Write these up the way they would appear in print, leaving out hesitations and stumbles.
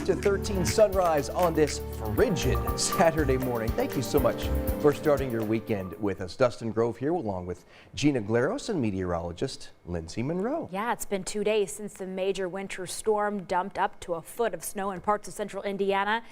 to 13 sunrise on this frigid Saturday morning. Thank you so much for starting your weekend with us. Dustin Grove here along with Gina Glaros and meteorologist Lindsay Monroe. Yeah, it's been 2 days since the major winter storm dumped up to a foot of snow in parts of central Indiana.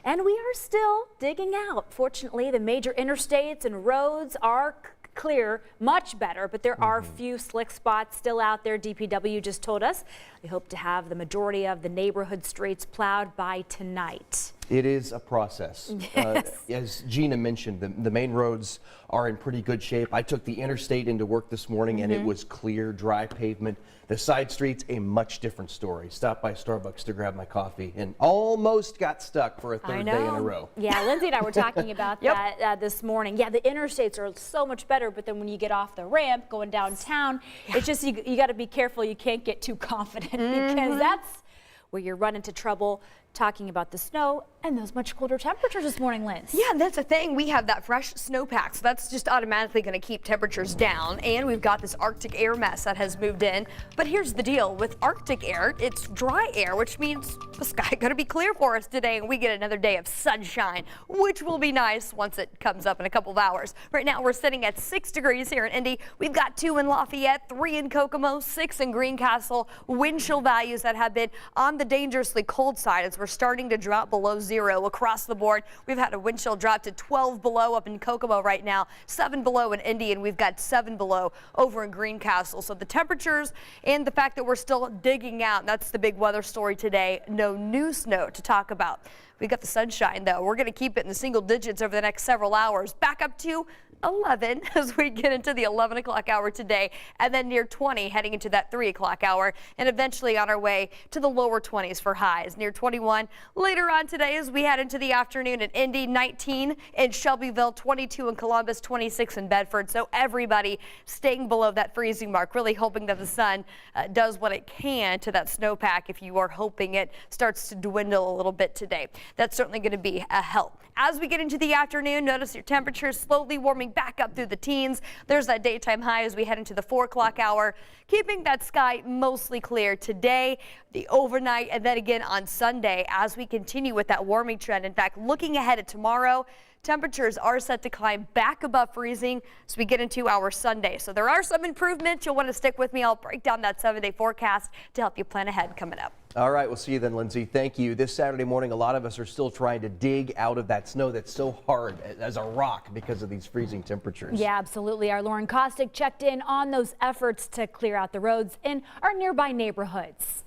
And we are still digging out. Fortunately, the major interstates and roads are clear, much better, but there are a few slick spots still out there. DPW just told us they hope to have the majority of the neighborhood streets plowed by tonight. It is a process. Yes. As Gina mentioned, the main roads are in pretty good shape. I took the interstate into work this morning and it was clear, dry pavement. The side streets, a much different story. Stopped by Starbucks to grab my coffee and almost got stuck for a third day in a row. Yeah, Lindsay and I were talking about that this morning. Yeah, the interstates are so much better, but then when you get off the ramp going downtown, it's just you got to be careful. You can't get too confident because that's where you run into trouble. Talking about the snow and those much colder temperatures this morning, Linz. Yeah, that's the thing. We have that fresh snowpack, so that's just automatically going to keep temperatures down. And we've got this Arctic air mass that has moved in. But here's the deal. With Arctic air, it's dry air, which means the sky going to be clear for us today. And we get another day of sunshine, which will be nice once it comes up in a couple of hours. Right now, we're sitting at 6 degrees here in Indy. We've got 2 in Lafayette, 3 in Kokomo, 6 in Greencastle. Wind chill values that have been on the dangerously cold side as we're starting to drop below 0 across the board. We've had a wind chill drop to 12 below up in Kokomo right now, 7 below in Indy, and we've got 7 below over in Greencastle. So the temperatures and the fact that we're still digging out, that's the big weather story today. No new snow to talk about. We got the sunshine though. We're going to keep it in the single digits over the next several hours. Back up to 11 as we get into the 11 o'clock hour today, and then near 20 heading into that 3 o'clock hour, and eventually on our way to the lower 20s for highs, near 21 later on today as we head into the afternoon in Indy, 19 in Shelbyville, 22 in Columbus, 26 in Bedford. So everybody staying below that freezing mark, really hoping that the sun does what it can to that snowpack if you are hoping it starts to dwindle a little bit today. That's certainly going to be a help. As we get into the afternoon, notice your temperatures slowly warming back up through the teens. There's that daytime high as we head into the 4 o'clock hour, keeping that sky mostly clear today, the overnight, and then again on Sunday as we continue with that warming trend. In fact, looking ahead at tomorrow, temperatures are set to climb back above freezing as we get into our Sunday. So there are some improvements. You'll want to stick with me. I'll break down that 7-day forecast to help you plan ahead coming up. All right, we'll see you then, Lindsay. Thank you. This Saturday morning, a lot of us are still trying to dig out of that snow that's so hard as a rock because of these freezing temperatures. Yeah, absolutely. Our Lauren Kostick checked in on those efforts to clear out the roads in our nearby neighborhoods.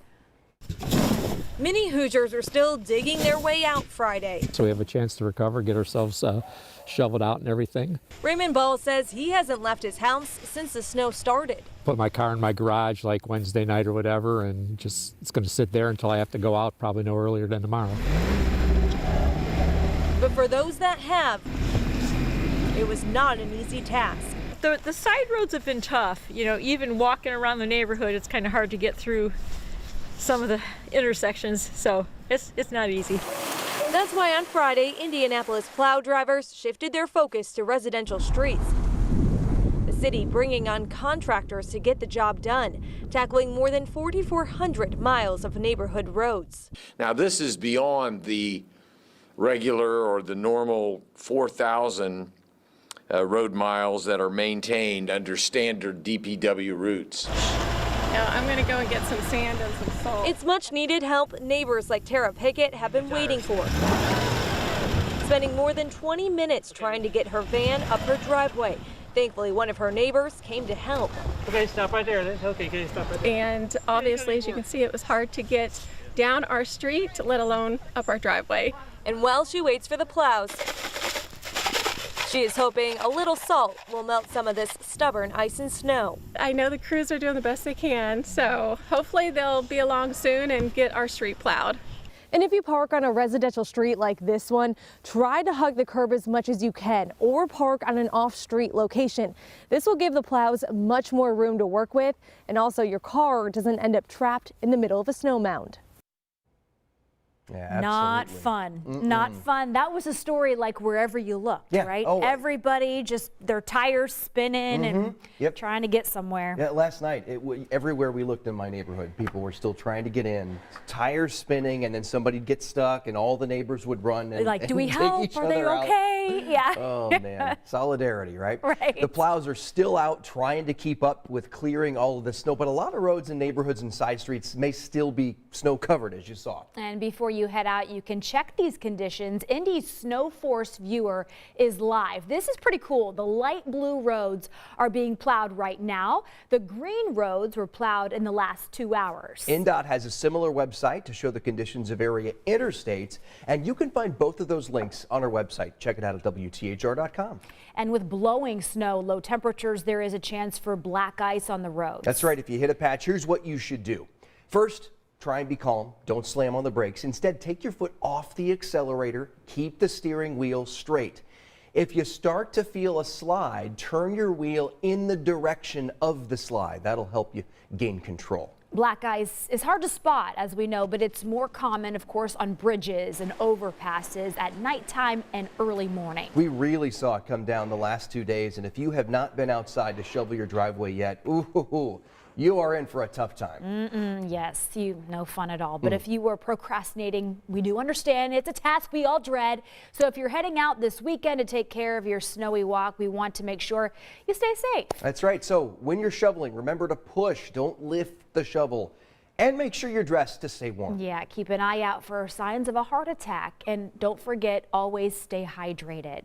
Many Hoosiers are still digging their way out Friday. So we have a chance to recover, get ourselves shoveled out and everything. Raymond Ball says he hasn't left his house since the snow started. Put my car in my garage like Wednesday night or whatever, and just it's going to sit there until I have to go out, probably no earlier than tomorrow. But for those that have, it was not an easy task. The side roads have been tough. You know, even walking around the neighborhood, it's kind of hard to get through some of the intersections, so it's not easy. That's why on Friday, Indianapolis plow drivers shifted their focus to residential streets. The city bringing on contractors to get the job done, tackling more than 4,400 miles of neighborhood roads. Now this is beyond the regular or the normal 4,000 road miles that are maintained under standard DPW routes. Now I'm going to go and get some sand and some salt. It's much needed help neighbors like Tara Pickett have been waiting for. Spending more than 20 minutes trying to get her van up her driveway. Thankfully, one of her neighbors came to help. Okay, stop right there. That's okay, stop right there. And obviously, as you can see, it was hard to get down our street, let alone up our driveway. And while she waits for the plows, she is hoping a little salt will melt some of this stubborn ice and snow. I know the crews are doing the best they can, so hopefully they'll be along soon and get our street plowed. And if you park on a residential street like this one, try to hug the curb as much as you can or park on an off-street location. This will give the plows much more room to work with, and also your car doesn't end up trapped in the middle of a snow mound. Yeah, Not absolutely. fun. Not fun. That was a story like wherever you looked, Yeah. right? Oh, Everybody just their tires spinning and Yep. trying to get somewhere. Yeah, last night, everywhere we looked in my neighborhood, people were still trying to get in, tires spinning, and then somebody'd get stuck, and all the neighbors would run and, Like, do we and take help? each Are they other out. okay? Yeah. Oh man, solidarity, right? Right. The plows are still out trying to keep up with clearing all of the snow, but a lot of roads and neighborhoods and side streets may still be snow covered, as you saw. And before you head out, you can check these conditions. Indy's Snow Force Viewer is live. This is pretty cool. The light blue roads are being plowed right now. The green roads were plowed in the last 2 hours. INDOT has a similar website to show the conditions of area interstates, and you can find both of those links on our website. Check it out at WTHR.com. And with blowing snow, low temperatures, there is a chance for black ice on the roads. That's right. If you hit a patch, here's what you should do. First, try and be calm. Don't slam on the brakes. Instead, take your foot off the accelerator. Keep the steering wheel straight. If you start to feel a slide, turn your wheel in the direction of the slide. That'll help you gain control. Black ice is hard to spot, as we know, but it's more common, of course, on bridges and overpasses at nighttime and early morning. We really saw it come down the last 2 days, and if you have not been outside to shovel your driveway yet, ooh, you are in for a tough time. Yes, no fun at all. But if you were procrastinating, we do understand it's a task we all dread. So if you're heading out this weekend to take care of your snowy walk, we want to make sure you stay safe. That's right. So when you're shoveling, remember to push, don't lift the shovel, and make sure you're dressed to stay warm. Yeah, keep an eye out for signs of a heart attack. And don't forget, always stay hydrated.